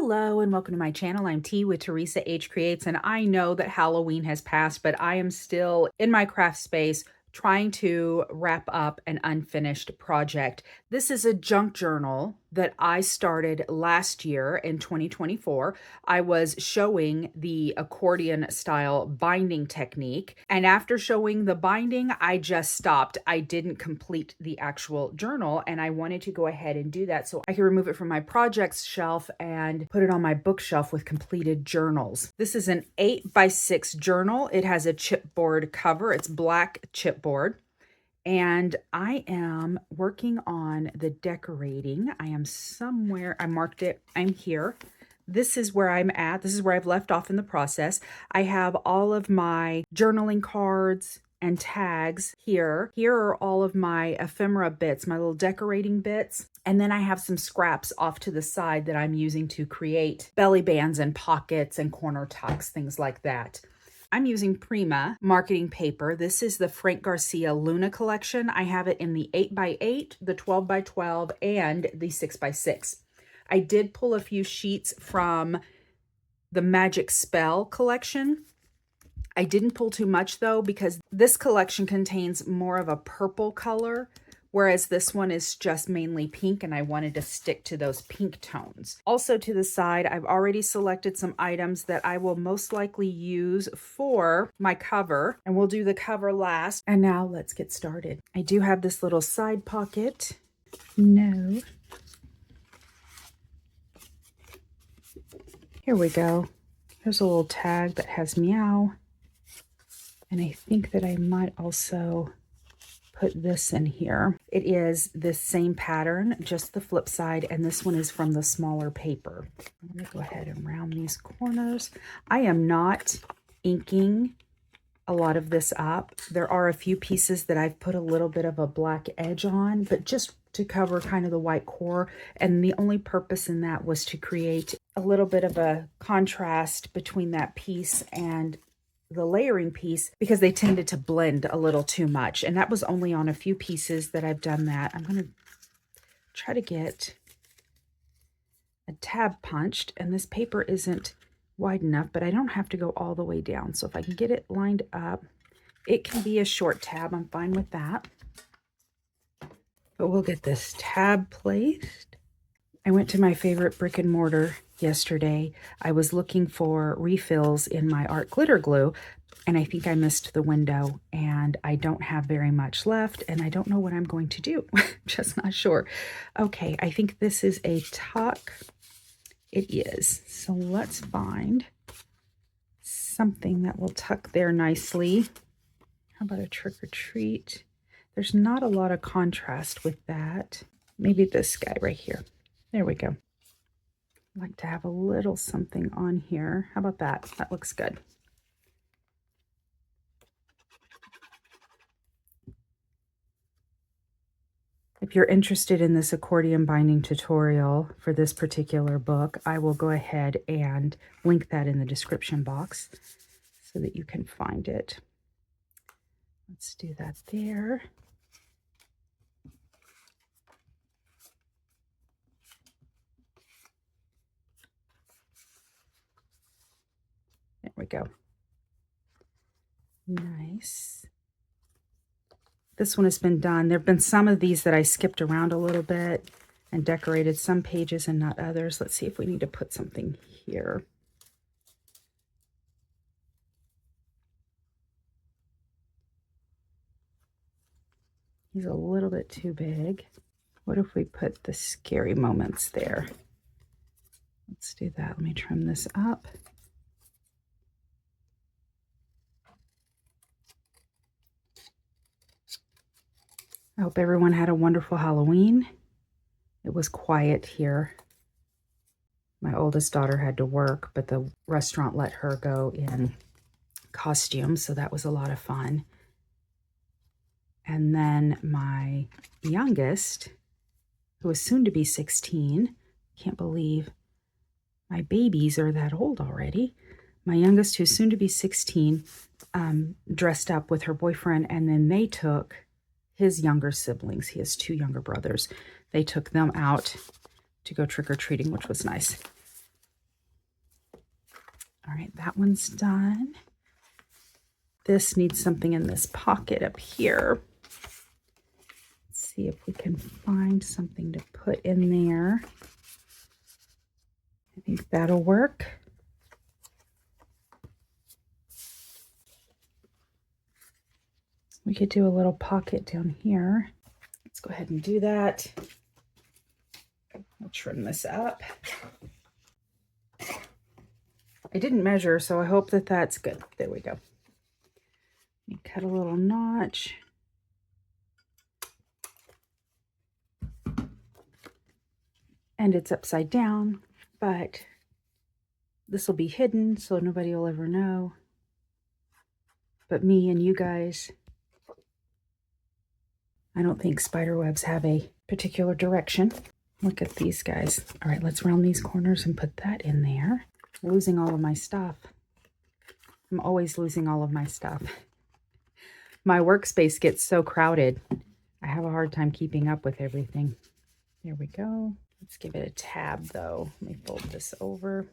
Hello and welcome to my channel. I'm T with Teresa H Creates, and I know that Halloween has passed, but I am still in my craft space trying to wrap up an unfinished project. This is a junk journal that I started last year in 2024. I was showing the accordion style binding technique, and after showing the binding, I just stopped. I didn't complete the actual journal, and I wanted to go ahead and do that so I could remove it from my projects shelf and put it on my bookshelf with completed journals. This is an 8x6 journal. It has a chipboard cover. It's black chipboard. And I am working on the decorating. I am somewhere, I marked it, I'm here. This is where I'm at. This is where I've left off in the process. I have all of my journaling cards and tags here. Here are all of my ephemera bits, my little decorating bits. And then I have some scraps off to the side that I'm using to create belly bands and pockets and corner tucks, things like that. I'm using Prima marketing paper. This is the Frank Garcia Luna collection. I have it in the 8x8, the 12x12, and the 6x6. I did pull a few sheets from the Magic Spell collection. I didn't pull too much though, because this collection contains more of a purple color, whereas this one is just mainly pink, and I wanted to stick to those pink tones. Also to the side, I've already selected some items that I will most likely use for my cover, and we'll do the cover last. And now let's get started. I do have this little side pocket. No. Here we go. There's a little tag that has meow. And I think that I might also put this in here. It is this same pattern, just the flip side, and this one is from the smaller paper. I'm gonna go ahead and round these corners. I am not inking a lot of this up. There are a few pieces that I've put a little bit of a black edge on, but just to cover kind of the white core, and the only purpose in that was to create a little bit of a contrast between that piece and the layering piece, because they tended to blend a little too much. And that was only on a few pieces that I've done that. I'm going to try to get a tab punched, and this paper isn't wide enough, but I don't have to go all the way down. So if I can get it lined up, it can be a short tab. I'm fine with that. But we'll get this tab placed. I went to my favorite brick and mortar yesterday. I was looking for refills in my art glitter glue, and I think I missed the window, and I don't have very much left, and I don't know what I'm going to do. Just not sure. Okay, I think this is a tuck. It is. So let's find something that will tuck there nicely. How about a trick or treat? There's not a lot of contrast with that. Maybe this guy right here. There we go. I like to have a little something on here. How about that? That looks good. If you're interested in this accordion binding tutorial for this particular book, I will go ahead and link that in the description box so that you can find it. Let's do that there. There we go. Nice. This one has been done. There have been some of these that I skipped around a little bit and decorated some pages and not others. Let's see if we need to put something here. He's a little bit too big. What if we put the scary moments there? Let's do that. Let me trim this up. I hope everyone had a wonderful Halloween. It was quiet here. My oldest daughter had to work, but the restaurant let her go in costume, so that was a lot of fun. And then my youngest, who is soon to be 16, can't believe my babies are that old already. My youngest, who's soon to be 16, dressed up with her boyfriend, and then they took his younger siblings. He has 2 younger brothers. They took them out to go trick-or-treating, which was nice. All right, that one's done. This needs something in this pocket up here. Let's see if we can find something to put in there. I think that'll work. We could do a little pocket down here. Let's go ahead and do that. I'll trim this up. I didn't measure, so I hope that that's good. There we go. Let me cut a little notch. And it's upside down, but this will be hidden, so nobody will ever know. But me and you guys. I don't think spider webs have a particular direction. Look at these guys. All right, let's round these corners and put that in there. I'm losing all of my stuff. I'm always losing all of my stuff. My workspace gets so crowded. I have a hard time keeping up with everything. There we go. Let's give it a tab though. Let me fold this over.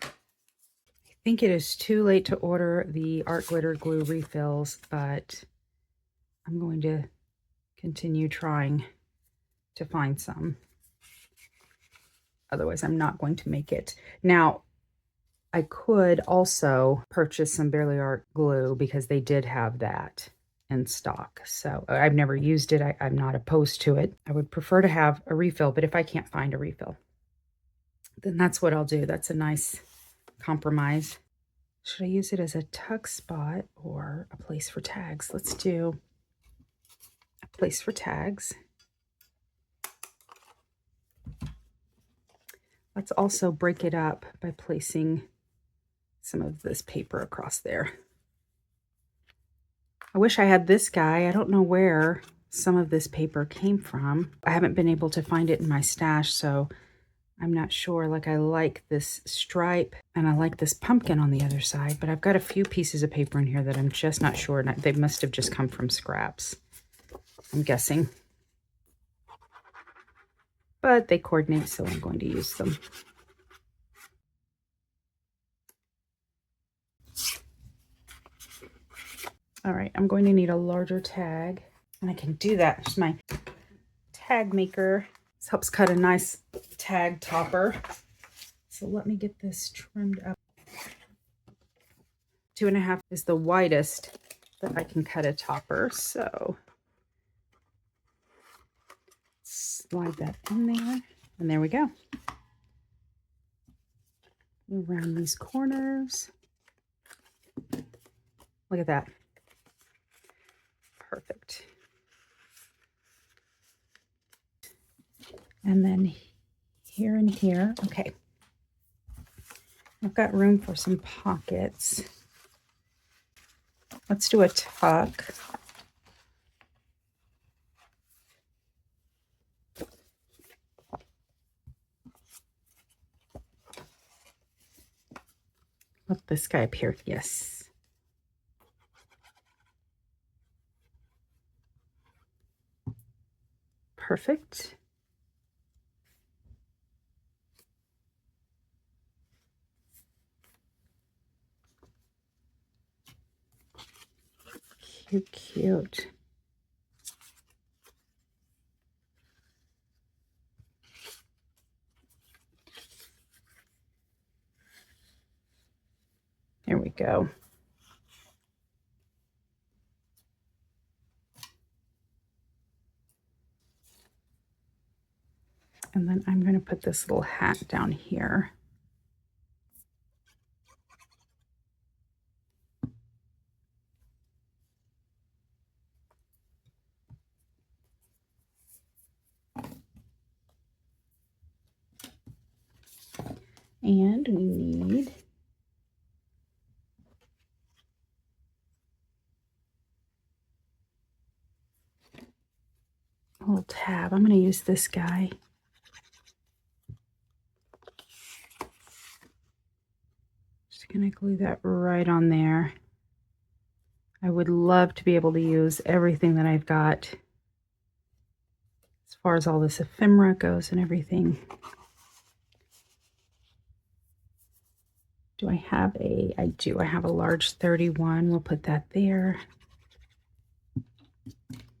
I think it is too late to order the art glitter glue refills, but I'm going to continue trying to find some. Otherwise, I'm not going to make it. Now, I could also purchase some Barely Art glue because they did have that in stock. So I've never used it. I'm not opposed to it. I would prefer to have a refill, but if I can't find a refill, then that's what I'll do. That's a nice compromise. Should I use it as a tuck spot or a place for tags? Let's do a place for tags. Let's also break it up by placing some of this paper across there. I wish I had this guy. I don't know where some of this paper came from. I haven't been able to find it in my stash, so I'm not sure. Like, I like this stripe and I like this pumpkin on the other side, but I've got a few pieces of paper in here that I'm just not sure. And they must have just come from scraps, I'm guessing. But they coordinate, so I'm going to use them. All right, I'm going to need a larger tag, and I can do that. There's my tag maker. This helps cut a nice tag topper. So let me get this trimmed up. 2.5 is the widest that I can cut a topper, so slide that in there, and there we go. We'll round these corners. Look at that. Perfect. And then here and here. Okay. I've got room for some pockets. Let's do a tuck. Put this guy up here. Yes. Perfect. Cute, cute. There we go. And then I'm going to put this little hat down here. And we need a little tab. I'm going to use this guy. Just going to glue that right on there. I would love to be able to use everything that I've got as far as all this ephemera goes and everything. Do I have a, I do, I have a large 31. We'll put that there.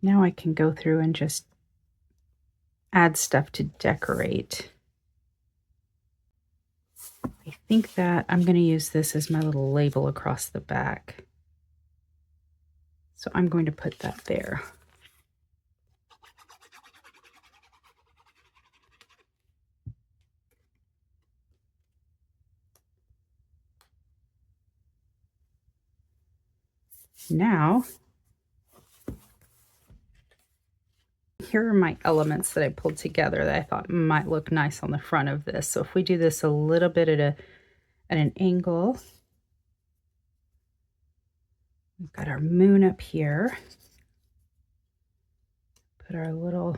Now I can go through and just add stuff to decorate. I think that I'm going to use this as my little label across the back. So I'm going to put that there. Now, here are my elements that I pulled together that I thought might look nice on the front of this. So if we do this a little bit at an angle, we've got our moon up here. Put our little,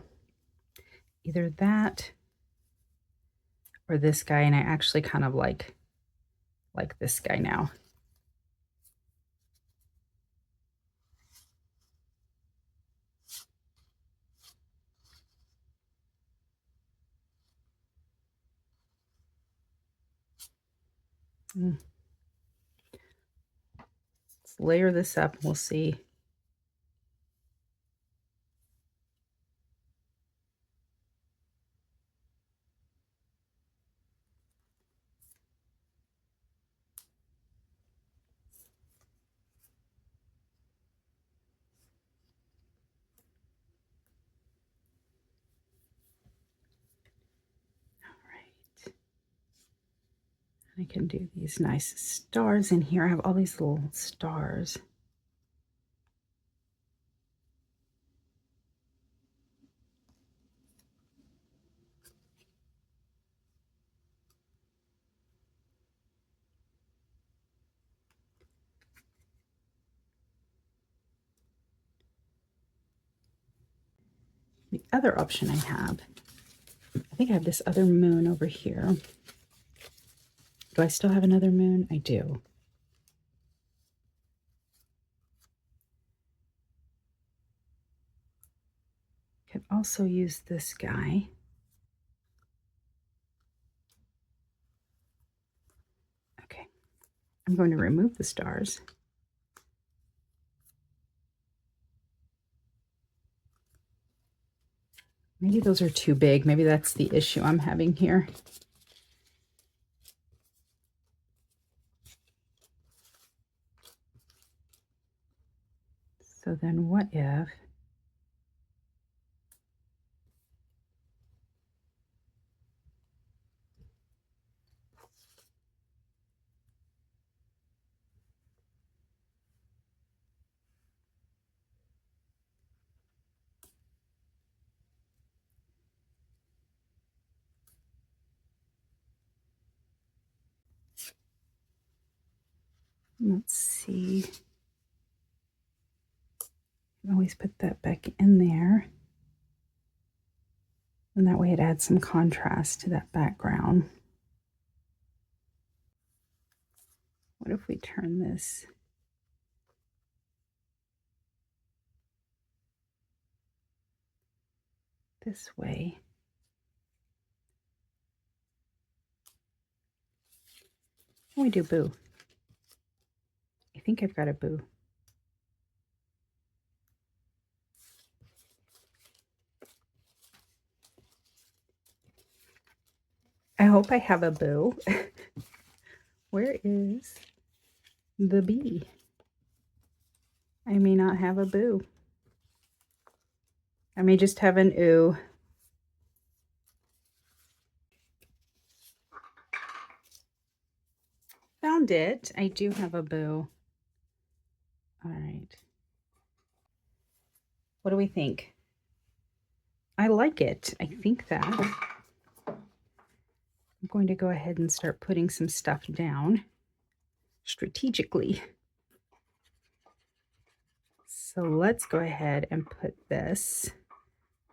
either that or this guy, and I actually kind of like this guy now. Let's layer this up and we'll see. I can do these nice stars in here. I have all these little stars. The other option I have, I think I have this other moon over here. Do I still have another moon? I do. Could also use this guy. Okay, I'm going to remove the stars. Maybe those are too big. Maybe that's the issue I'm having here. So then what if let's see. Always put that back in there. And that way it adds some contrast to that background. What if we turn this this way? We do boo. I think I've got a boo. I hope I have a boo. Where is the bee? I may not have a boo. I may just have an ooh. Found it. I do have a boo. All right. What do we think? I like it. I think that I'm going to go ahead and start putting some stuff down strategically. So let's go ahead and put this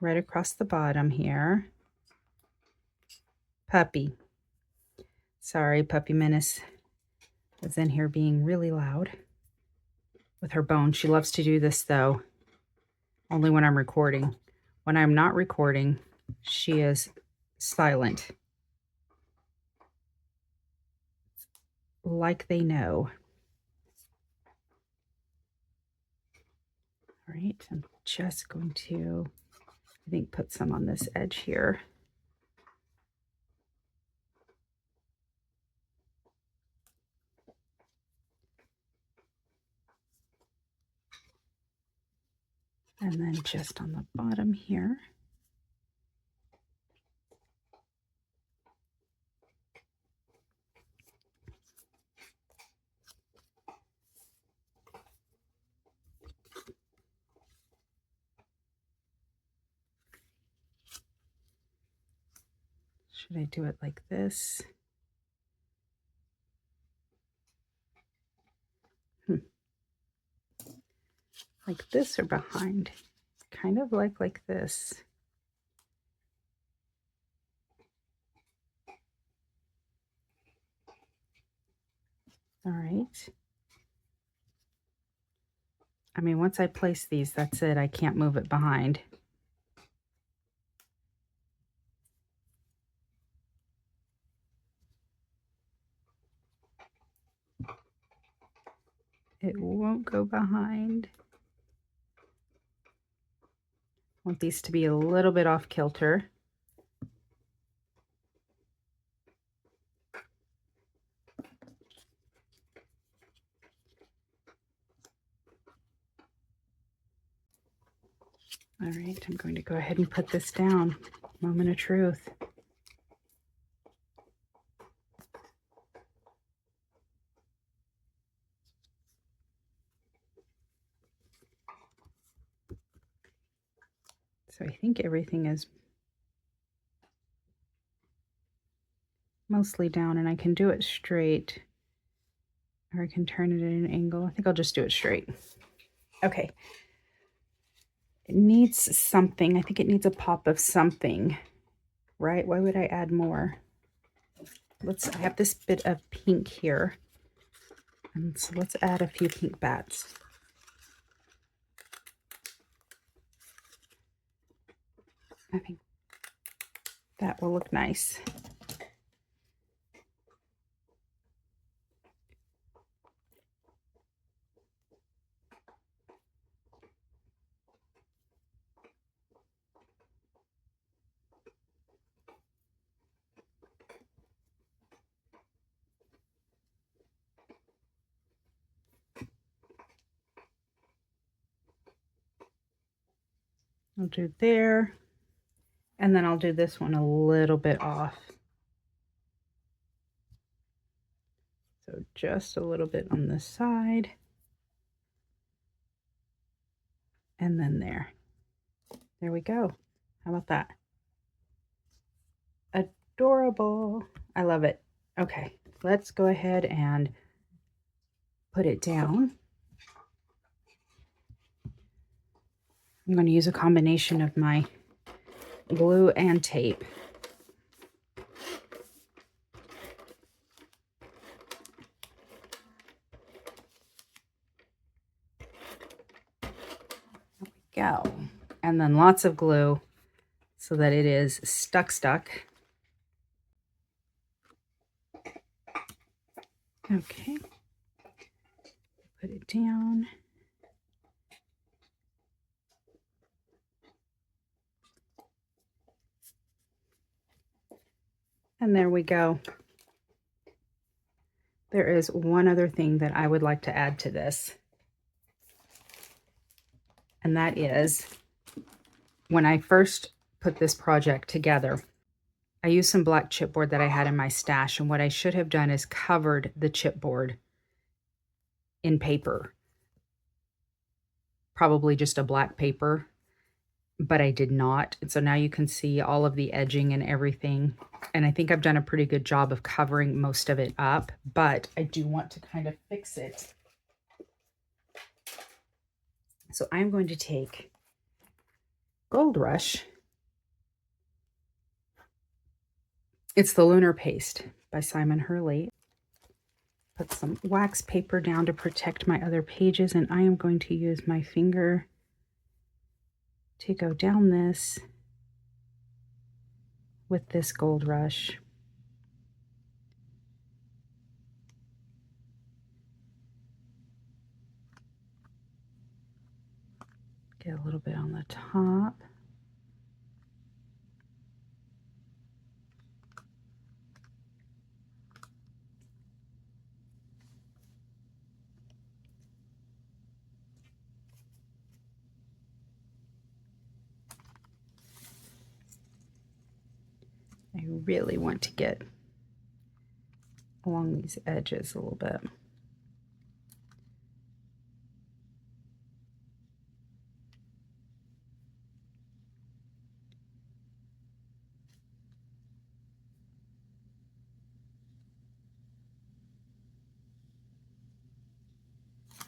right across the bottom here. Puppy. Sorry, Puppy Menace is in here being really loud with her bone. She loves to do this though, only when I'm recording. When I'm not recording, she is silent. Like they know. All right, I'm just going to, I think, put some on this edge here. And then just on the bottom here. Should I do it like this? Like this or behind? Kind of like this. All right. I mean, once I place these, that's it. I can't move it behind. It won't go behind. Want these to be a little bit off kilter. All right, I'm going to go ahead and put this down. Moment of truth. So I think everything is mostly down, and I can do it straight, or I can turn it at an angle. I think I'll just do it straight. Okay. It needs something. I think it needs a pop of something, right? Why would I add more? I have this bit of pink here. And so let's add a few pink bats. I think that will look nice. I'll do there, and then I'll do this one a little bit off. So just a little bit on this side, and then there. There we go. How about that? Adorable. I love it. Okay, let's go ahead and put it down. I'm going to use a combination of my glue and tape. There we go. And then lots of glue so that it is stuck. Okay. Put it down. And there we go. There is one other thing that I would like to add to this. And that is, when I first put this project together, I used some black chipboard that I had in my stash. And what I should have done is covered the chipboard in paper. Probably just a black paper, but I did not. And so now you can see all of the edging and everything. And I think I've done a pretty good job of covering most of it up, but I do want to kind of fix it. So I'm going to take Gold Rush. It's the Lunar Paste by Simon Hurley. Put some wax paper down to protect my other pages, and I am going to use my finger to go down this with this Gold Rush. Get a little bit on the top. I really want to get along these edges a little bit.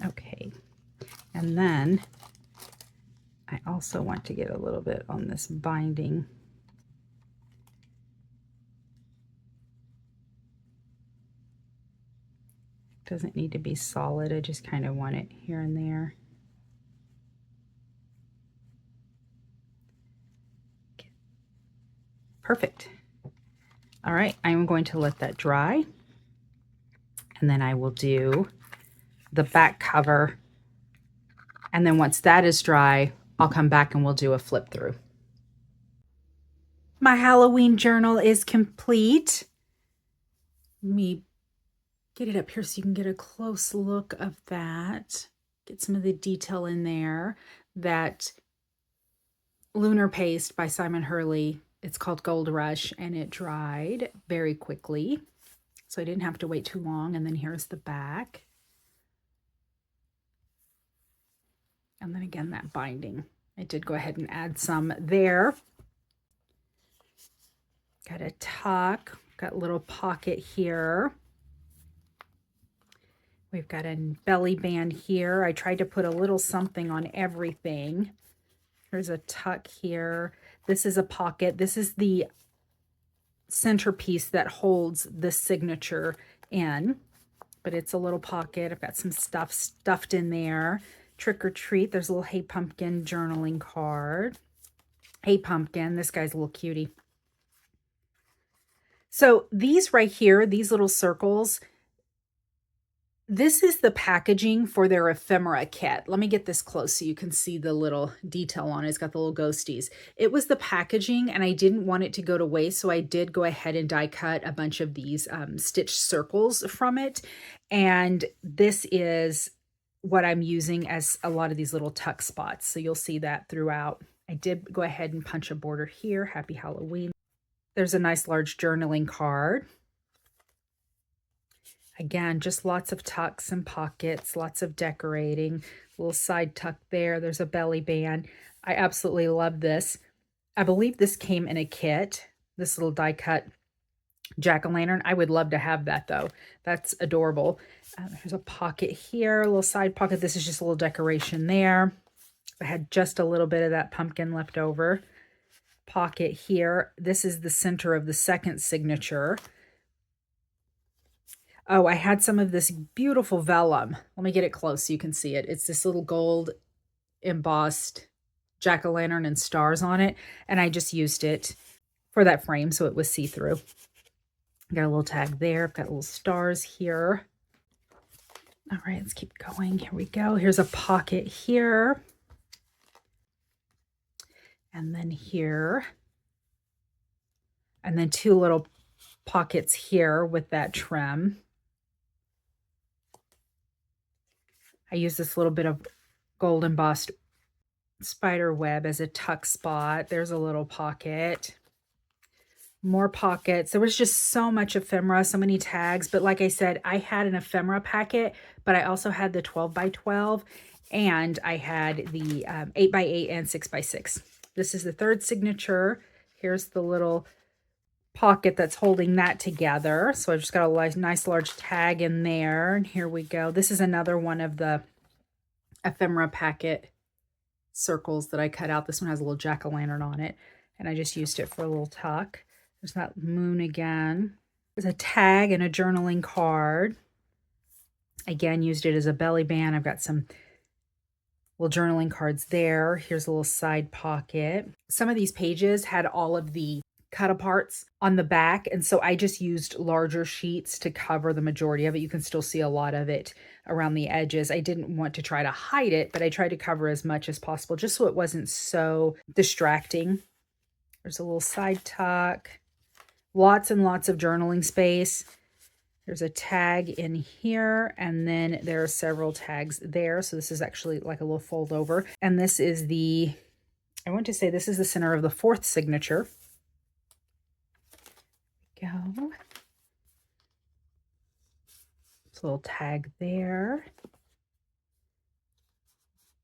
Okay, and then I also want to get a little bit on this binding. Doesn't need to be solid, I just kind of want it here and there. Okay. Perfect. All right, I'm going to let that dry, and then I will do the back cover, and then once that is dry, I'll come back and we'll do a flip through. My Halloween journal is complete. Let me get it up here so you can get a close look of that. Get some of the detail in there. That lunar paste by Simon Hurley, it's called Gold Rush, and it dried very quickly, so I didn't have to wait too long. And then here's the back. And then again, that binding. I did go ahead and add some there. Got a tuck, got a little pocket here. We've got a belly band here. I tried to put a little something on everything. There's a tuck here. This is a pocket. This is the centerpiece that holds the signature in, but it's a little pocket. I've got some stuff stuffed in there. Trick or treat. There's a little Hey Pumpkin journaling card. Hey Pumpkin. This guy's a little cutie. So these right here, these little circles, this is the packaging for their ephemera kit. Let me get this close so you can see the little detail on it. It's got the little ghosties. It was the packaging, and I didn't want it to go to waste, so I did go ahead and die cut a bunch of these stitched circles from it. And this is what I'm using as a lot of these little tuck spots. So you'll see that throughout. I did go ahead and punch a border here. Happy Halloween. There's a nice large journaling card. Again, just lots of tucks and pockets, lots of decorating, little side tuck there. There's a belly band. I absolutely love this. I believe this came in a kit, this little die cut jack-o'-lantern. I would love to have that though. That's adorable. There's a pocket here, a little side pocket. This is just a little decoration there. I had just a little bit of that pumpkin left over. Pocket here. This is the center of the second signature. Oh, I had some of this beautiful vellum. Let me get it close so you can see it. It's this little gold embossed jack-o'-lantern and stars on it, and I just used it for that frame so it was see-through. Got a little tag there. I've got little stars here. All right, let's keep going. Here we go. Here's a pocket here. And then here. And then two little pockets here with that trim. I use this little bit of gold embossed spider web as a tuck spot. There's a little pocket. More pockets. There was just so much ephemera, so many tags. But like I said, I had an ephemera packet, but I also had the 12 by 12, and I had the 8 by 8 and 6 by 6. This is the third signature. Here's the little pocket that's holding that together. So I've just got a nice large tag in there. And here we go. This is another one of the ephemera packet circles that I cut out. This one has a little jack-o'-lantern on it, and I just used it for a little tuck. There's that moon again. There's a tag and a journaling card. Again, used it as a belly band. I've got some Little journaling cards there. Here's a little side pocket. Some of these pages had all of the cut aparts on the back, and so I just used larger sheets to cover the majority of it. You can still see a lot of it around the edges. I didn't want to try to hide it, but I tried to cover as much as possible just so it wasn't so distracting. There's a little side tuck. Lots and lots of journaling space. There's a tag in here, and then there are several tags there. So this is actually like a little fold over. And this is I want to say this is the center of the 4th signature. Go. It's a little tag there.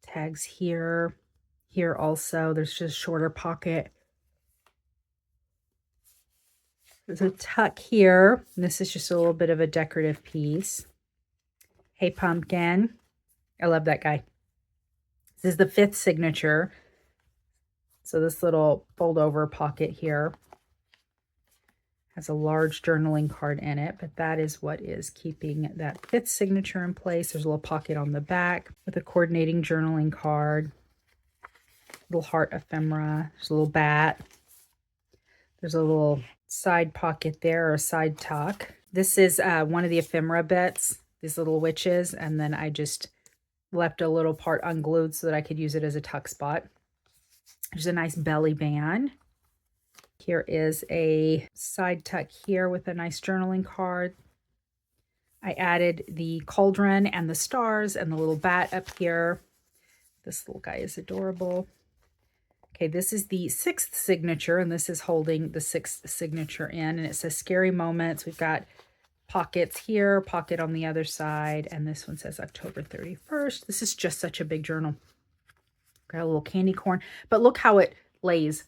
Tags here. Here also, there's just a shorter pocket. There's a tuck here. This is just a little bit of a decorative piece. Hey, pumpkin. I love that guy. This is the 5th signature. So this little fold over pocket here has a large journaling card in it, but that is what is keeping that 5th signature in place. There's a little pocket on the back with a coordinating journaling card. Little heart ephemera. There's a little bat. There's a little side pocket there, or a side tuck. This is one of the ephemera bits, these little witches, and then I just left a little part unglued so that I could use it as a tuck spot. There's a nice belly band. Here is a side tuck here with a nice journaling card. I added the cauldron and the stars and the little bat up here. This little guy is adorable. Okay, this is the 6th signature, and this is holding the 6th signature in, and it says Scary Moments. We've got pockets here, pocket on the other side, and this one says October 31st. This is just such a big journal. Got a little candy corn, but look how it lays.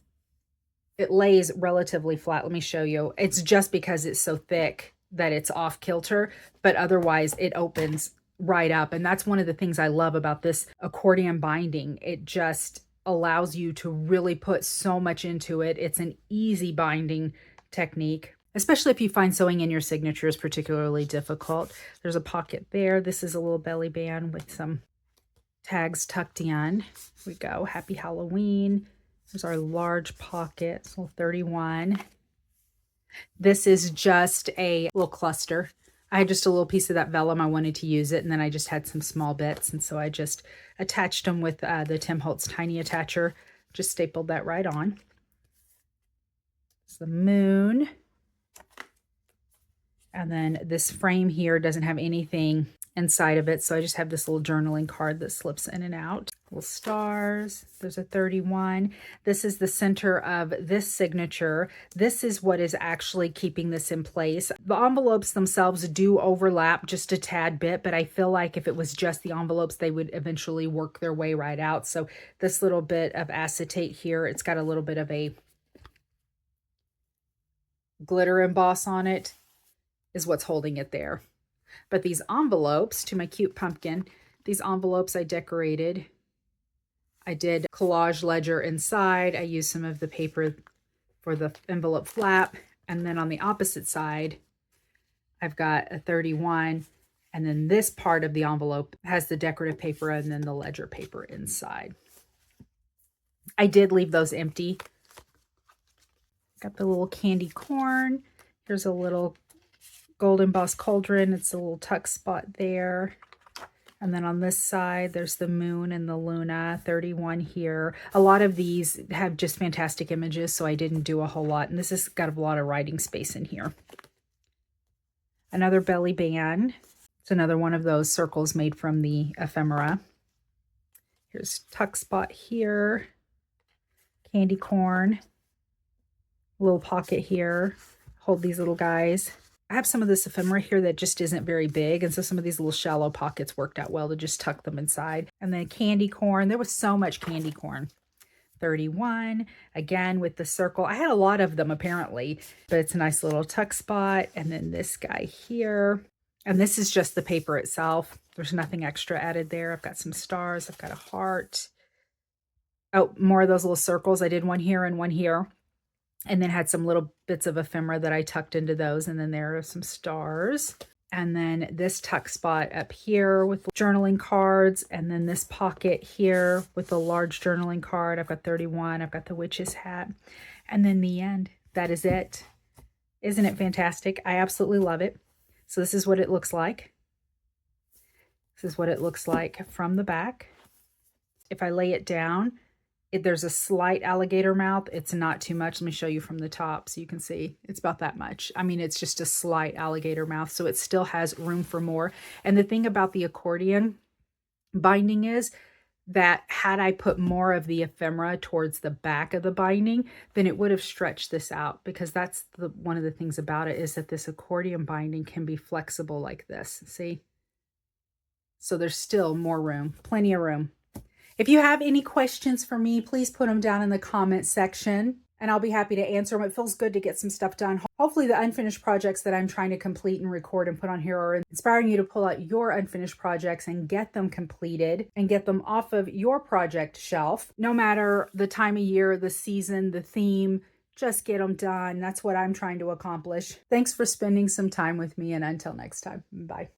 It lays relatively flat. Let me show you. It's just because it's so thick that it's off kilter, but otherwise it opens right up. And that's one of the things I love about this accordion binding. It just allows you to really put so much into it. It's an easy binding technique, especially if you find sewing in your signature is particularly difficult. There's a pocket there. This is a little belly band with some tags tucked in. Here we go. Happy Halloween. There's our large pocket, so 31. This is just a little cluster. I had just a little piece of that vellum. I wanted to use it, and then I just had some small bits, and so I just attached them with the Tim Holtz Tiny Attacher. Just stapled that right on. It's the moon. And then this frame here doesn't have anything inside of it, so I just have this little journaling card that slips in and out. Little stars. There's a 31. This is the center of this signature. This is what is actually keeping this in place. The envelopes themselves do overlap just a tad bit, but I feel like if it was just the envelopes, they would eventually work their way right out. So this little bit of acetate here, it's got a little bit of a glitter emboss on it, is what's holding it there. But these envelopes, to my cute pumpkin, these envelopes I decorated. I did collage ledger inside. I used some of the paper for the envelope flap. And then on the opposite side, I've got a 31. And then this part of the envelope has the decorative paper and then the ledger paper inside. I did leave those empty. Got the little candy corn. Here's a little gold embossed cauldron. It's a little tuck spot there. And then on this side, there's the moon and the Luna, 31 here. A lot of these have just fantastic images, so I didn't do a whole lot. And this has got a lot of writing space in here. Another belly band. It's another one of those circles made from the ephemera. Here's tuck spot here. Candy corn. Little pocket here. Hold these little guys. I have some of this ephemera here that just isn't very big, and so some of these little shallow pockets worked out well to just tuck them inside. And then candy corn. There was so much candy corn. 31, again with the circle. I had a lot of them apparently, but it's a nice little tuck spot. And then this guy here. And this is just the paper itself. There's nothing extra added there. I've got some stars. I've got a heart. Oh, more of those little circles. I did one here and one here. And then had some little bits of ephemera that I tucked into those. And then there are some stars. And then this tuck spot up here with journaling cards. And then this pocket here with the large journaling card. I've got 31. I've got the witch's hat. And then the end. That is it. Isn't it fantastic? I absolutely love it. So this is what it looks like. This is what it looks like from the back. If I lay it down, there's a slight alligator mouth. It's not too much. Let me show you from the top so you can see. It's about that much. I mean, it's just a slight alligator mouth, so it still has room for more. And the thing about the accordion binding is that had I put more of the ephemera towards the back of the binding, then it would have stretched this out, because that's one of the things about it, is that this accordion binding can be flexible like this. See? So there's still more room, plenty of room. If you have any questions for me, please put them down in the comment section and I'll be happy to answer them. It feels good to get some stuff done. Hopefully the unfinished projects that I'm trying to complete and record and put on here are inspiring you to pull out your unfinished projects and get them completed and get them off of your project shelf. No matter the time of year, the season, the theme, just get them done. That's what I'm trying to accomplish. Thanks for spending some time with me, and until next time, bye.